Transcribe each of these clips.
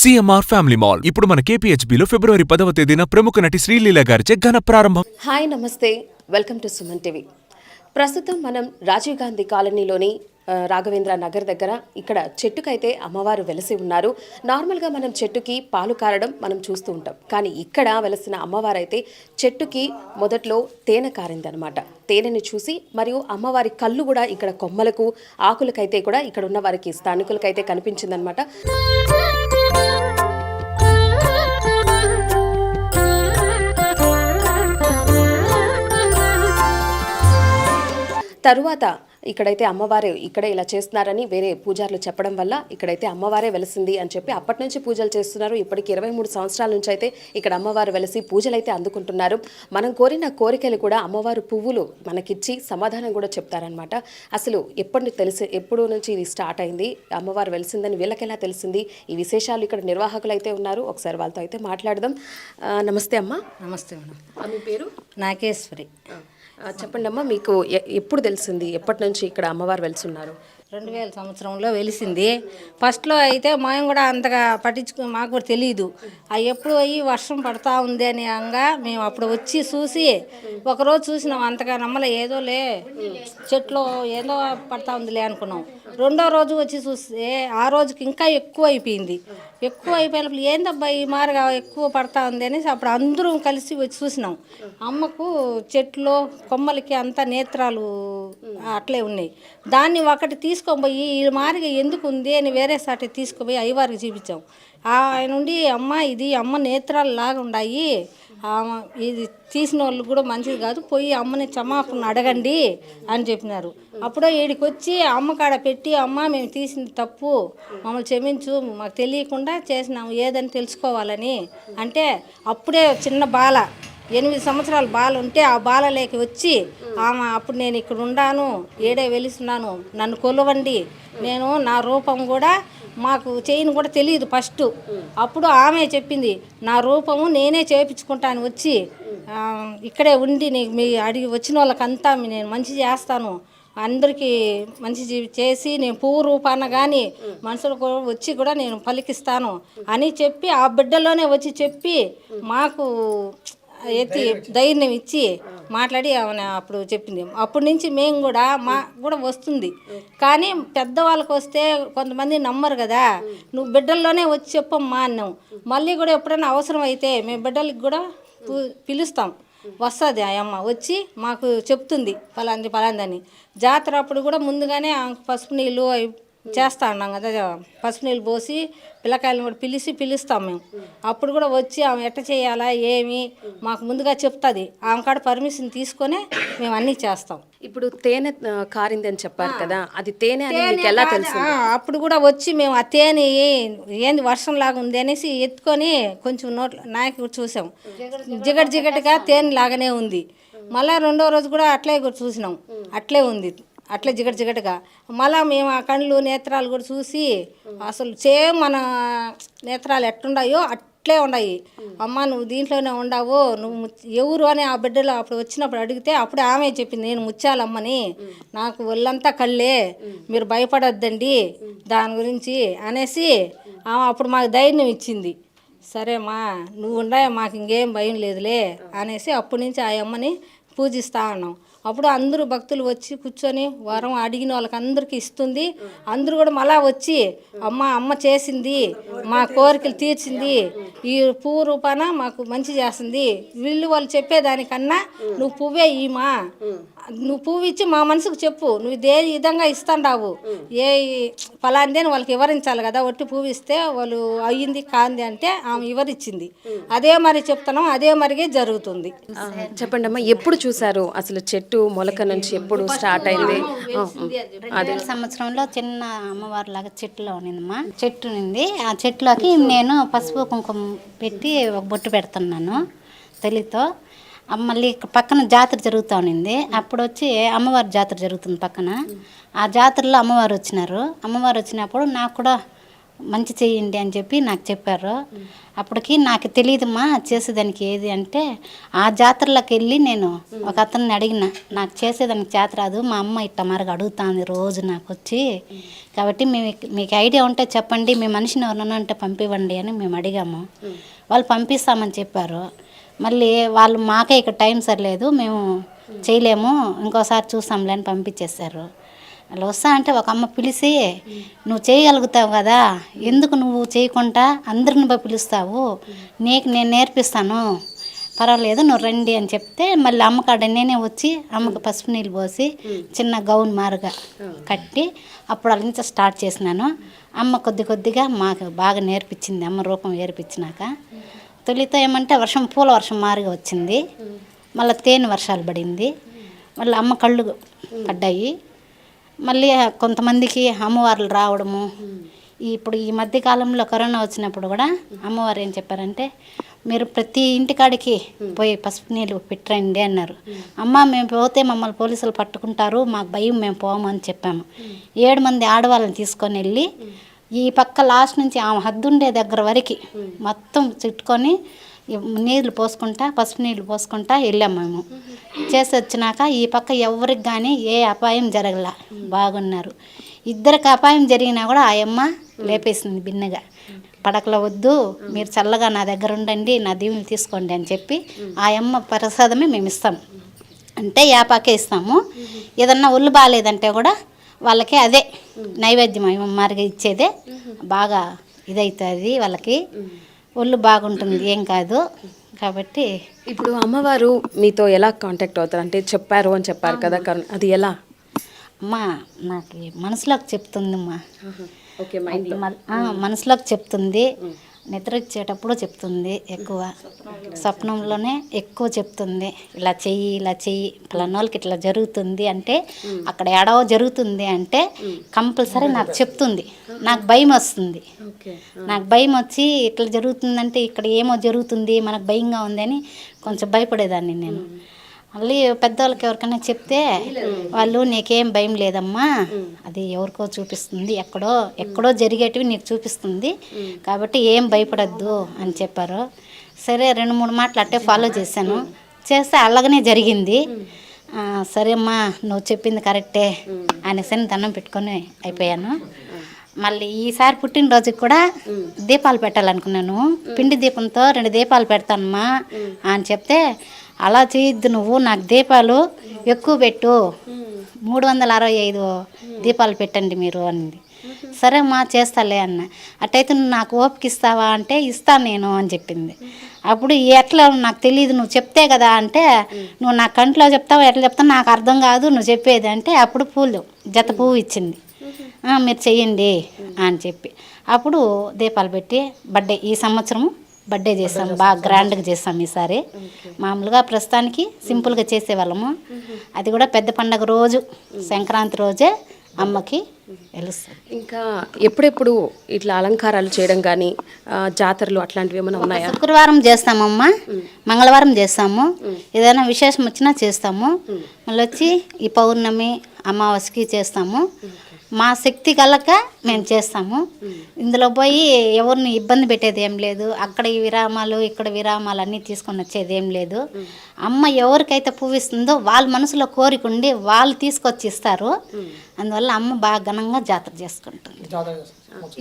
CMR family mall ఇప్పుడు మన కేపీహెచ్బీలో ఫిబ్రవరి 10వ తేదీన ప్రముఖ నటి శ్రీలీల గారిచే ఘన ప్రారంభం. హాయ్ నమస్తే, వెల్కమ్ టు సుమన్ టీవీ. ప్రస్తుతం మనం రాజీవ్ గాంధీ కాలనీలోని రాఘవేంద్ర నగర్ దగ్గర ఇక్కడ చెట్టుకైతే అమ్మవారు వెలసి ఉన్నారు. నార్మల్గా మనం చెట్టుకి పాలు కారడం మనం చూస్తూ ఉంటాం, కానీ ఇక్కడ వెలసిన అమ్మవారు అయితే చెట్టుకి మొదట్లో తేనె కారిందనమాట. తేనెని చూసి మరియు అమ్మవారి కళ్ళు కూడా ఇక్కడ కొమ్మలకు ఆకులకైతే కూడా ఇక్కడ ఉన్న వారికి స్థానికులకైతే కనిపించిందనమాట. తరువాత ఇక్కడైతే అమ్మవారే ఇక్కడే ఇలా చేస్తున్నారని వేరే పూజారులు చెప్పడం వల్ల ఇక్కడైతే అమ్మవారే వెలసింది అని చెప్పి అప్పటి నుంచి పూజలు చేస్తున్నారు. ఇప్పటికి 23 సంవత్సరాల నుంచి అయితే ఇక్కడ అమ్మవారు వెలసి పూజలు అయితే అందుకుంటున్నారు. మనం కోరిన కోరికలు కూడా అమ్మవారు పువ్వులు మనకిచ్చి సమాధానం కూడా చెప్తారనమాట. అసలు ఎప్పుడు నుంచి ఇది స్టార్ట్ అయింది, అమ్మవారు వెలిసిందని వీళ్ళకెలా తెలిసింది, ఈ విశేషాలు ఇక్కడ నిర్వాహకులు అయితే ఉన్నారు. ఒకసారి వాళ్ళతో అయితే మాట్లాడదాం. నమస్తే అమ్మ. నమస్తే మేడం. మీ పేరు? నాగేశ్వరి. చెప్పండి అమ్మ, మీకు ఎప్పుడు తెలిసింది, ఎప్పటి నుంచి ఇక్కడ అమ్మవారు వెలుసున్నారు? 2000 సంవత్సరంలో వెలిసింది. ఫస్ట్లో అయితే మేము కూడా అంతగా మాకు కూడా తెలియదు. అవి ఎప్పుడు అయ్యి వర్షం పడతా ఉంది అని అనగా మేము అప్పుడు వచ్చి చూసి ఒకరోజు చూసినాం, అంతగా నమ్మలే, ఏదోలే చెట్లో ఏదో పడతా ఉందిలే అనుకున్నాం. రెండో రోజు వచ్చి చూస్తే ఆ రోజుకి ఇంకా ఎక్కువ అయిపోయింది. ఎక్కువ అయిపోయినప్పుడు ఏందబ్బా ఈ మారుగా ఎక్కువ పడతా ఉంది అనేసి అప్పుడు అందరం కలిసి వచ్చి చూసినాం. అమ్మకు చెట్లు కొమ్మలకి అంతా నేత్రాలు అట్లే ఉన్నాయి. దాన్ని ఒకటి తీసుకొని ఈ మారిగా ఎందుకు ఉంది అని వేరే సాటి తీసుకుపోయి అయ్యవారికి చూపించాం. ఆయన నుండి అమ్మ ఇది అమ్మ నేత్రాలు లాగా ఉన్నాయి, ఇది తీసిన వాళ్ళు కూడా మంచిది కాదు, పోయి అమ్మని క్షమాపణ అడగండి అని చెప్పినారు. అప్పుడో ఈడికి వచ్చి అమ్మ కాడ పెట్టి అమ్మ మేము తీసింది తప్పు, మమ్మల్ని క్షమించు, మాకు తెలియకుండా చేసినాము ఏదని తెలుసుకోవాలని అంటే అప్పుడే చిన్న బాల 8 సంవత్సరాల బాల ఉంటే ఆ బాలలోకి వచ్చి ఆమె అప్పుడు నేను ఇక్కడ ఉండాను, ఏడే వెలుస్తున్నాను, నన్ను కొలవండి, నేను నా రూపం కూడా మాకు చేయని కూడా తెలియదు ఫస్ట్. అప్పుడు ఆమె చెప్పింది నా రూపము నేనే చేయించుకుంటాను, వచ్చి ఇక్కడే ఉండి మీ అడిగి వచ్చిన వాళ్ళకంతా నేను మంచి చేస్తాను, అందరికీ మంచి చేసి నేను పువ్వు రూపాన కానీ మనుషులకు వచ్చి కూడా నేను పలికిస్తాను అని చెప్పి ఆ బిడ్డలోనే వచ్చి చెప్పి మాకు ఎత్తి ధైర్యం ఇచ్చి మాట్లాడి ఆమె అప్పుడు చెప్పింది. అప్పటి నుంచి మేము కూడా కూడా వస్తుంది, కానీ పెద్దవాళ్ళకి వస్తే కొంతమంది నమ్మరు కదా, నువ్వు బిడ్డల్లోనే వచ్చి చెప్పమ్మా అన్నాం. మళ్ళీ కూడా ఎప్పుడైనా అవసరం అయితే మేము బిడ్డలకి కూడా పిలుస్తాం, వస్తుంది ఆ అమ్మ వచ్చి మాకు చెప్తుంది ఫలాందని. జాతర అప్పుడు కూడా ముందుగానే పసుపు నీళ్ళు చేస్తా ఉన్నాం కదా, పసుపు నీళ్ళు పోసి పిల్లకాయలను కూడా పిలుస్తాం మేము. అప్పుడు కూడా వచ్చి ఆమె ఎట్ట చేయాలా ఏమి మాకు ముందుగా చెప్తుంది. ఆమె కాడ పర్మిషన్ తీసుకొని మేము అన్నీ చేస్తాం. ఇప్పుడు తేనె కారింది అని చెప్పారు కదా, అది తేనె అని మీకు ఎలా తెలుసు? అప్పుడు కూడా వచ్చి మేము ఆ తేనె ఏంది వర్షం లాగా ఉంది అనేసి ఎత్తుకొని కొంచెం నోట్లో నాయకు చూసాం, జిగటిగా తేనె లాగానే ఉంది. మళ్ళీ రెండో రోజు కూడా అట్లే కూడా చూసినాం, అట్లే ఉంది, అట్లే జిగటిగా. మళ్ళీ మేము ఆ కళ్ళు నేత్రాలు కూడా చూసి అసలు సేమ్ మన నేత్రాలు ఎట్లున్నాయో అట్లే ఉన్నాయి. అమ్మ నువ్వు దీంట్లోనే ఉండవు, నువ్వు ఎవరు అని ఆ బిడ్డలో అప్పుడు వచ్చినప్పుడు అడిగితే అప్పుడు ఆమె చెప్పింది నేను ముత్యాలమ్మని, నాకు ఒళ్ళంతా కళ్ళే, మీరు భయపడొద్దండి దాని గురించి అనేసి ఆమె అప్పుడు మాకు ధైర్యం ఇచ్చింది. సరేమ్మా నువ్వు ఉండే మాకు ఇంకేం భయం లేదులే అనేసి అప్పటి నుంచి ఆ అమ్మని పూజిస్తా ఉన్నాం. అప్పుడు అందరూ భక్తులు వచ్చి కూర్చొని వరం అడిగిన వాళ్ళకి అందరికీ ఇస్తుంది. అందరూ కూడా మళ్ళా వచ్చి అమ్మ చేసింది, మా కోరికలు తీర్చింది, ఈ పువ్వు రూపాన మాకు మంచి చేస్తుంది, వాళ్ళు చెప్పేదానికన్నా నువ్వు పువ్వే ఈమా, నువ్వు పువ్వు ఇచ్చి మా మనసుకు చెప్పు, నువ్వు ఇదే విధంగా ఇస్తాండావు, ఏ ఫలాంది అని వాళ్ళకి వివరించాలి కదా, ఒట్టి పువ్వు ఇస్తే వాళ్ళు అయ్యింది కాంది అంటే ఆమె వివరించింది. అదే మరి చెప్తున్నాం, అదే మరిగే జరుగుతుంది. చెప్పండి అమ్మా, ఎప్పుడు చూసారు అసలు చెట్టు మొలక నుంచి ఎప్పుడు స్టార్ట్ అయింది? 2000 సంవత్సరంలో చిన్న అమ్మవారి లాగా చెట్టులో ఉన్నిందమ్మా, చెట్టు ఉంది. ఆ చెట్టులోకి నేను పసుపు కుంకుమ పెట్టి ఒక బొట్టు పెడుతున్నాను తల్లితో. మళ్ళీ పక్కన జాతర జరుగుతూ ఉన్నింది. అప్పుడు వచ్చి అమ్మవారి జాతర జరుగుతుంది పక్కన. ఆ జాతరలో అమ్మవారు వచ్చినారు. అమ్మవారు వచ్చినప్పుడు నాకు కూడా మంచి చేయండి అని చెప్పి నాకు చెప్పారు. అప్పటికి నాకు తెలియదమ్మా చేసేదానికి ఏది అంటే, ఆ జాతరలోకి వెళ్ళి నేను ఒక అతన్ని అడిగిన, నాకు చేసేదానికి చేత రాదు, మా అమ్మ ఇట్ట మరగ అడుగుతుంది రోజు నాకు వచ్చి, కాబట్టి మీకు ఐడియా ఉంటే చెప్పండి, మీ మనిషిని ఎవరన్నా అంటే పంపివ్వండి అని మేము అడిగాము. వాళ్ళు పంపిస్తామని చెప్పారు. మళ్ళీ వాళ్ళు మాకే ఇక్కడ టైం సరిలేదు, మేము చేయలేము, ఇంకోసారి చూస్తాంలే అని పంపించేశారు. వాళ్ళు వస్తా అంటే ఒక అమ్మ పిలిచి, నువ్వు చేయగలుగుతావు కదా, ఎందుకు నువ్వు చేయకుండా అందరిని పిలుస్తావు, నీకు నేను నేర్పిస్తాను, పర్వాలేదు నువ్వు రండి అని చెప్తే, మళ్ళీ అమ్మకాడ నేనే వచ్చి అమ్మకి పసుపు నీళ్ళు పోసి చిన్న గౌన్ మారుగా కట్టి అప్పుడు వాళ్ళ నుంచి స్టార్ట్ చేసినాను. అమ్మ కొద్ది కొద్దిగా మాకు బాగా నేర్పించింది. అమ్మ రూపం ఏర్పించినాక తొలితో ఏమంటే వర్షం పూల వర్షం మారుగా వచ్చింది, మళ్ళీ తేనె వర్షాలు పడింది, మళ్ళీ అమ్మ కళ్ళు పడ్డాయి. మళ్ళీ కొంతమందికి అమ్మవార్లు రావడము. ఇప్పుడు ఈ మధ్యకాలంలో కరోనా వచ్చినప్పుడు కూడా అమ్మవారు ఏం చెప్పారంటే, మీరు ప్రతి ఇంటికాడికి పోయి పసుపు నీళ్ళు పెట్టండి అన్నారు. అమ్మ మేము పోతే మమ్మల్ని పోలీసులు పట్టుకుంటారు, మాకు భయం, మేము పోము అని చెప్పాము. 7 మంది ఆడవాళ్ళని తీసుకొని వెళ్ళి ఈ పక్క లాస్ట్ నుంచి ఆమె హద్దుండే దగ్గర వరకు మొత్తం చుట్టుకొని నీళ్ళు పోసుకుంటా, పసుపు నీళ్ళు పోసుకుంటా వెళ్ళాము. మేము చేసి వచ్చినాక ఈ పక్క ఎవరికి కానీ ఏ అపాయం జరగల, బాగున్నారు. ఇద్దరికి అపాయం జరిగినా కూడా ఆ అమ్మ లేపేసింది బిన్నగా, పడకల వద్దు, మీరు చల్లగా నా దగ్గర ఉండండి, నా దీవులు తీసుకోండి అని చెప్పి ఆ అమ్మ ప్రసాదమే మేము ఇస్తాము. అంటే యాపాకే ఇస్తాము. ఏదన్నా ఒళ్ళు బాగాలేదంటే కూడా వాళ్ళకి అదే నైవేద్యం అమ్మవారికి ఇచ్చేదే బాగా ఇదవుతుంది, వాళ్ళకి ఒళ్ళు బాగుంటుంది, ఏం కాదు. కాబట్టి ఇప్పుడు అమ్మవారు మీతో ఎలా కాంటాక్ట్ అవుతారు అంటే చెప్పారు అని చెప్పారు కదా, అది ఎలా? అమ్మ నాకు మనసులోకి చెప్తుందమ్మా, ఓకే, మనసులోకి చెప్తుంది, నిద్ర ఇచ్చేటప్పుడు చెప్తుంది, ఎక్కువ స్వప్నంలోనే ఎక్కువ చెప్తుంది. ఇలా చెయ్యి, ఇలా చెయ్యి, పలానోళ్ళకి ఇట్లా జరుగుతుంది అంటే, అక్కడ ఎడవ జరుగుతుంది అంటే కంపల్సరీ నాకు చెప్తుంది. నాకు భయం వస్తుంది, నాకు భయం వచ్చి ఇట్లా జరుగుతుందంటే ఇక్కడ ఏమో జరుగుతుంది, మనకు భయంగా ఉందని కొంచెం భయపడేదాన్ని నేను. మళ్ళీ పెద్దవాళ్ళకి ఎవరికైనా చెప్తే వాళ్ళు నీకేం భయం లేదమ్మా, అది ఎవరికో చూపిస్తుంది, ఎక్కడో జరిగేటివి నీకు చూపిస్తుంది, కాబట్టి ఏం భయపడద్దు అని చెప్పారు. సరే 2-3 మాటలు అట్టే ఫాలో చేశాను. చేస్తే అలాగనే జరిగింది. సరే అమ్మా నువ్వు చెప్పింది కరెక్టే అనేసి దండం పెట్టుకొని అయిపోయాను. మళ్ళీ ఈసారి పుట్టినరోజుకి కూడా దీపాలు పెట్టాలనుకున్నాను. పిండి దీపంతో 2 దీపాలు పెడతానమ్మా అని చెప్తే, అలా చేయొద్దు నువ్వు, నాకు దీపాలు ఎక్కువ పెట్టు, 365 దీపాలు పెట్టండి మీరు అన్నది. సరే అమ్మా చేస్తాలే అన్న. అట్టయితే నువ్వు నాకు ఓపిక ఇస్తావా అంటే, ఇస్తాను నేను అని చెప్పింది. అప్పుడు ఎట్లా నాకు తెలియదు, నువ్వు చెప్తే కదా అంటే, నువ్వు నా కంట్లో చెప్తావు, ఎట్లా చెప్తావు నాకు అర్థం కాదు, నువ్వు చెప్పేది అంటే, అప్పుడు జత పువ్వు ఇచ్చింది. మీరు చెయ్యండి అని చెప్పి అప్పుడు దీపాలు పెట్టి ఈ సంవత్సరం బర్త్డే చేస్తాం, బాగా గ్రాండ్గా చేస్తాం ఈసారి. మామూలుగా ప్రస్తుతానికి సింపుల్గా చేసేవాళ్ళము. అది కూడా పెద్ద పండగ రోజు, సంక్రాంతి రోజే అమ్మకి తెలుస్తుంది. ఇంకా ఎప్పుడెప్పుడు ఇట్లా అలంకారాలు చేయడం కానీ జాతరలు అట్లాంటివి ఏమైనా ఉన్నాయా? శుక్రవారం చేస్తామమ్మా, మంగళవారం చేస్తాము, ఏదైనా విశేషం వచ్చినా చేస్తాము. మళ్ళీ వచ్చి ఈ పౌర్ణమి, అమావాస్యకి చేస్తాము. మా శక్తి కలక మేము చేస్తాము. ఇందులో పోయి ఎవరిని ఇబ్బంది పెట్టేది ఏం లేదు. అక్కడ ఈ విరామాలు, ఇక్కడ విరామాలు అన్నీ తీసుకొని వచ్చేది ఏం లేదు. అమ్మ ఎవరికైతే పువ్వు ఇస్తుందో వాళ్ళ మనసులో కోరిక ఉండి వాళ్ళు తీసుకొచ్చి ఇస్తారు. అందువల్ల అమ్మ బాగా ఘనంగా జాతర చేసుకుంటుంది.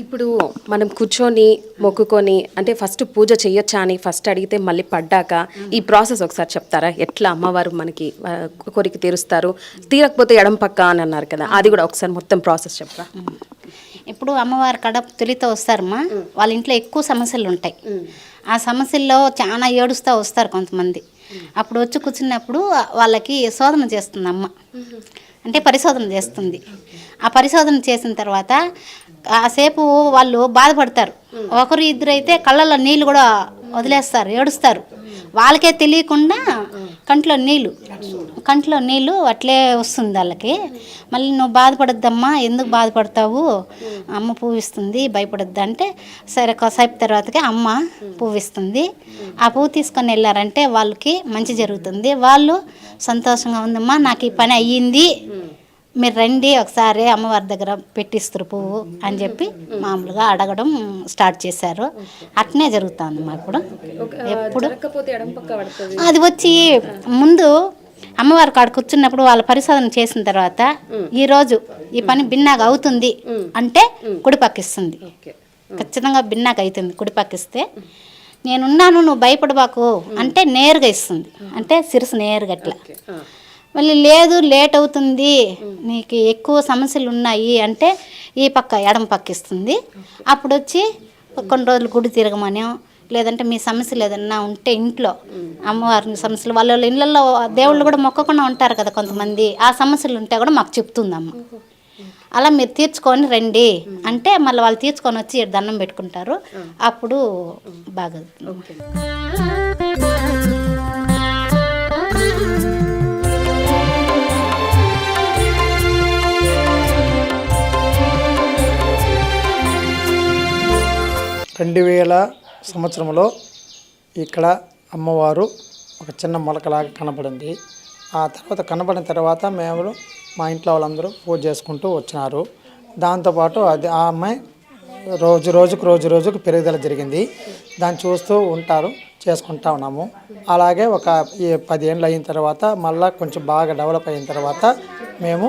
ఇప్పుడు మనం కూర్చొని మొక్కుకొని అంటే ఫస్ట్ పూజ చేయొచ్చా అని ఫస్ట్ అడిగితే, మళ్ళీ పడ్డాక ఈ ప్రాసెస్ ఒకసారి చెప్తారా? ఎట్లా అమ్మవారు మనకి కోరిక తీరుస్తారు, తీరకపోతే ఎడం పక్క అని అన్నారు కదా, అది కూడా ఒకసారి మొత్తం ప్రాసెస్ చెప్తా. ఇప్పుడు అమ్మవారి కడ తొలితో వస్తారమ్మా, వాళ్ళ ఇంట్లో ఎక్కువ సమస్యలు ఉంటాయి. ఆ సమస్యల్లో చాలా ఏడుస్తూ వస్తారు కొంతమంది. అప్పుడు వచ్చి కూర్చున్నప్పుడు వాళ్ళకి శోధన చేస్తుంది అమ్మ, అంటే పరిశోధన చేస్తుంది. ఆ పరిశోధన చేసిన తర్వాత కాసేపు వాళ్ళు బాధపడతారు. 1-2 అయితే కళ్ళల్లో నీళ్ళు కూడా వదిలేస్తారు, ఏడుస్తారు. వాళ్ళకే తెలియకుండా కంట్లో నీళ్ళు అట్లే వస్తుంది వాళ్ళకి. మళ్ళీ నువ్వు బాధపడొద్దమ్మా, ఎందుకు బాధపడతావు, అమ్మ పువ్విస్తుంది, భయపడొద్దు అంటే, సరే కాసేపు తర్వాతకి అమ్మ పువ్విస్తుంది. ఆ పువ్వు తీసుకొని వెళ్ళారంటే వాళ్ళకి మంచి జరుగుతుంది. వాళ్ళు సంతోషంగా ఉందమ్మా, నాకు ఈ పని అయ్యింది, మీరు రండి ఒకసారి అమ్మవారి దగ్గర పెట్టిస్తారు పువ్వు అని చెప్పి మామూలుగా అడగడం స్టార్ట్ చేశారు. అట్నే జరుగుతుంది మా ఇప్పుడు. ఎప్పుడు అది వచ్చి ముందు అమ్మవారి కాడ కూర్చున్నప్పుడు వాళ్ళ పరిశోధన చేసిన తర్వాత ఈరోజు ఈ పని బిన్నాగా అవుతుంది అంటే కుడి పక్కిస్తుంది. ఖచ్చితంగా బిన్నాగా అవుతుంది కుడి పక్కిస్తే. నేనున్నాను నువ్వు భయపడబాకు అంటే నేరుగా ఇస్తుంది, అంటే శిరస్సు నేరుగా అట్లా. మళ్ళీ లేదు లేట్ అవుతుంది నీకు ఎక్కువ సమస్యలు ఉన్నాయి అంటే ఈ పక్క ఎడమ పక్క ఇస్తుంది. అప్పుడు వచ్చి కొన్ని రోజులు గుడి తిరగమని, లేదంటే మీ సమస్యలు ఏదన్నా ఉంటే ఇంట్లో అమ్మవారి సమస్యలు వాళ్ళ ఇళ్ళల్లో దేవుళ్ళు కూడా మొక్కకుండా ఉంటారు కదా కొంతమంది, ఆ సమస్యలు ఉంటే కూడా మాకు చెప్తుందమ్మ. అలా మీరు తీర్చుకొని రండి అంటే మళ్ళీ వాళ్ళు తీర్చుకొని వచ్చి దండం పెట్టుకుంటారు. అప్పుడు బాగా 2000 సంవత్సరంలో ఇక్కడ అమ్మవారు ఒక చిన్న మొలకలాగా కనపడింది. ఆ తర్వాత కనపడిన తర్వాత మేము మా ఇంట్లో వాళ్ళందరూ పూజ చేసుకుంటూ వచ్చినారు. దాంతోపాటు అది ఆ అమ్మాయి రోజుకు పెరుగుదల జరిగింది. దాన్ని చూస్తూ ఉంటారు, చేసుకుంటా ఉన్నాము. అలాగే ఒక 10 ఏళ్ళు అయిన తర్వాత మళ్ళీ కొంచెం బాగా డెవలప్ అయిన తర్వాత మేము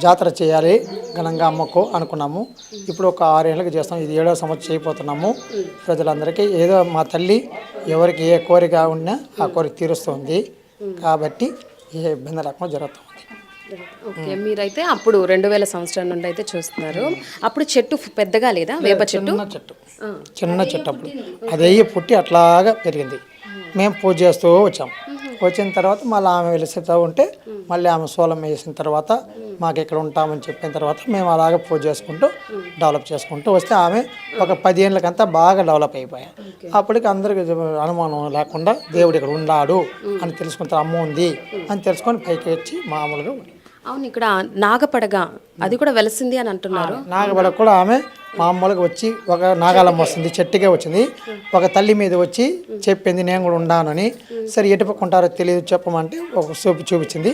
జాతర చేయాలి ఘనంగా అమ్మకు అనుకున్నాము. ఇప్పుడు ఒక 6 ఏళ్ళకి చేస్తాం. ఇది 7వ సంవత్సరం చేయబోతున్నాము. ప్రజలందరికీ ఏదో మా తల్లి ఎవరికి ఏ కోరిక ఉన్నా ఆ కోరిక తీరుస్తుంది కాబట్టి ఏ ఇబ్బంది లేకుండా జరుగుతుంది. ఓకే, మీరైతే అప్పుడు 2000 సంవత్సరం నుండి అయితే చూస్తున్నారు. అప్పుడు చెట్టు పెద్దగా లేదా? వేప చెట్టు చిన్న చెట్టు అప్పుడు అది పుట్టి అట్లాగా పెరిగింది. మేము పూజ చేస్తూ వచ్చాము. వచ్చిన తర్వాత మళ్ళీ ఆమె వెలిసితూ ఉంటే మళ్ళీ ఆమె సోలం వేసిన తర్వాత మాకు ఇక్కడ ఉంటామని చెప్పిన తర్వాత మేము అలాగే పూజ చేసుకుంటూ డెవలప్ చేసుకుంటూ వస్తే ఆమె ఒక 10 ఏళ్ళకంతా బాగా డెవలప్ అయిపోయాయి. అప్పటికి అందరికి అనుమానం లేకుండా దేవుడు ఇక్కడ ఉన్నాడు అని తెలుసుకుంటారు, అమ్మ ఉంది అని తెలుసుకొని పైకి వచ్చి మామూలుగా. అవును, ఇక్కడ నాగపడగ అది కూడా వెలిసింది అని అంటున్నారు. నాగపడగ కూడా ఆమె మామూలుగా వచ్చి ఒక నాగాలమ్మ వస్తుంది, చెట్టుకే వచ్చింది. ఒక తల్లి మీద వచ్చి చెప్పింది నేను కూడా ఉన్నానని. సరే ఎటుపక్కుంటారో తెలియదు చెప్పమంటే ఒక చూపించింది.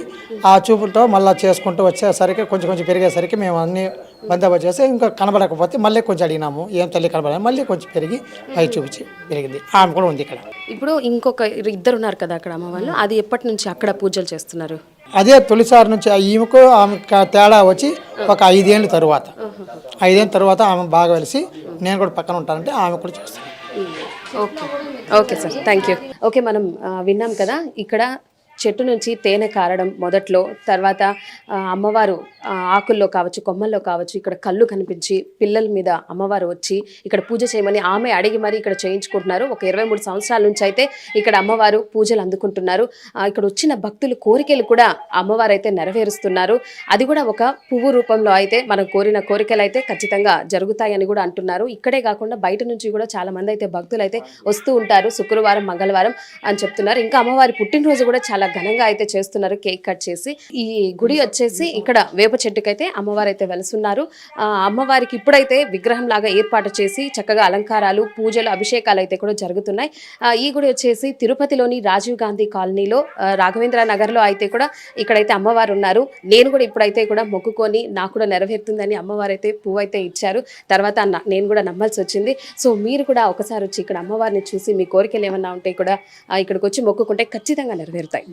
ఆ చూపులతో మళ్ళీ చేసుకుంటూ వచ్చేసరికి కొంచెం పెరిగేసరికి మేము అన్ని బందోబస్తు చేసి ఇంకా కనబడకపోతే మళ్ళీ కొంచెం అడిగినాము, ఏం తల్లి కనబడాలి, మళ్ళీ కొంచెం పెరిగి పై చూపించి పెరిగింది. ఆమె కూడా ఉంది ఇక్కడ. ఇప్పుడు ఇంకొక 2 ఉన్నారు కదా అక్కడ అమ్మ వాళ్ళు, అది ఎప్పటి నుంచి అక్కడ పూజలు చేస్తున్నారు? అదే తొలిసారి నుంచి ఈమెకు ఆమె తేడా వచ్చి ఒక 5 ఏళ్ళ తర్వాత ఆమె బాగా వెలిసి నేను కూడా పక్కన ఉంటానంటే ఆమె కూడా చేస్తాను. Okay sir, thank you. Okay, మనం విన్నాం కదా ఇక్కడ చెట్టు నుంచి తేనె కారడం మొదట్లో, తర్వాత అమ్మవారు ఆకుల్లో కావచ్చు కొమ్మల్లో కావచ్చు ఇక్కడ కళ్ళు కనిపించి పిల్లల మీద అమ్మవారు వచ్చి ఇక్కడ పూజ చేయమని ఆమె అడిగి మరి ఇక్కడ చేయించుకుంటున్నారు. ఒక 23 సంవత్సరాల నుంచి అయితే ఇక్కడ అమ్మవారు పూజలు అందుకుంటున్నారు. ఇక్కడ వచ్చిన భక్తులు కోరికలు కూడా అమ్మవారు అయితే నెరవేరుస్తున్నారు. అది కూడా ఒక పువ్వు రూపంలో అయితే మనం కోరిన కోరికలు అయితే ఖచ్చితంగా జరుగుతాయని కూడా అంటున్నారు. ఇక్కడే కాకుండా బయట నుంచి కూడా చాలా మంది అయితే భక్తులు అయితే వస్తూ ఉంటారు శుక్రవారం మంగళవారం అని చెప్తున్నారు. ఇంకా అమ్మవారి పుట్టినరోజు కూడా చాలా ఘనంగా అయితే చేస్తున్నారు, కేక్ కట్ చేసి. ఈ గుడి వచ్చేసి ఇక్కడ వేప చెట్టుకైతే అమ్మవారు అయితే వెలుస్తున్నారు. అమ్మవారికి ఇప్పుడైతే విగ్రహం లాగా ఏర్పాటు చేసి చక్కగా అలంకారాలు, పూజలు, అభిషేకాలు అయితే కూడా జరుగుతున్నాయి. ఈ గుడి వచ్చేసి తిరుపతిలోని రాజీవ్ గాంధీ కాలనీలో రాఘవేంద్ర నగర్లో అయితే కూడా ఇక్కడైతే అమ్మవారు ఉన్నారు. నేను కూడా ఇప్పుడైతే కూడా మొక్కుకొని నాకు కూడా నెరవేరుతుందని అమ్మవారు అయితే పువ్వు అయితే ఇచ్చారు. తర్వాత నేను కూడా నమ్మాల్సి వచ్చింది. సో మీరు కూడా ఒకసారి వచ్చి ఇక్కడ అమ్మవారిని చూసి మీ కోరికలు ఏమన్నా ఉంటే కూడా ఇక్కడికి వచ్చి మొక్కుకుంటే ఖచ్చితంగా నెరవేరుతాయి.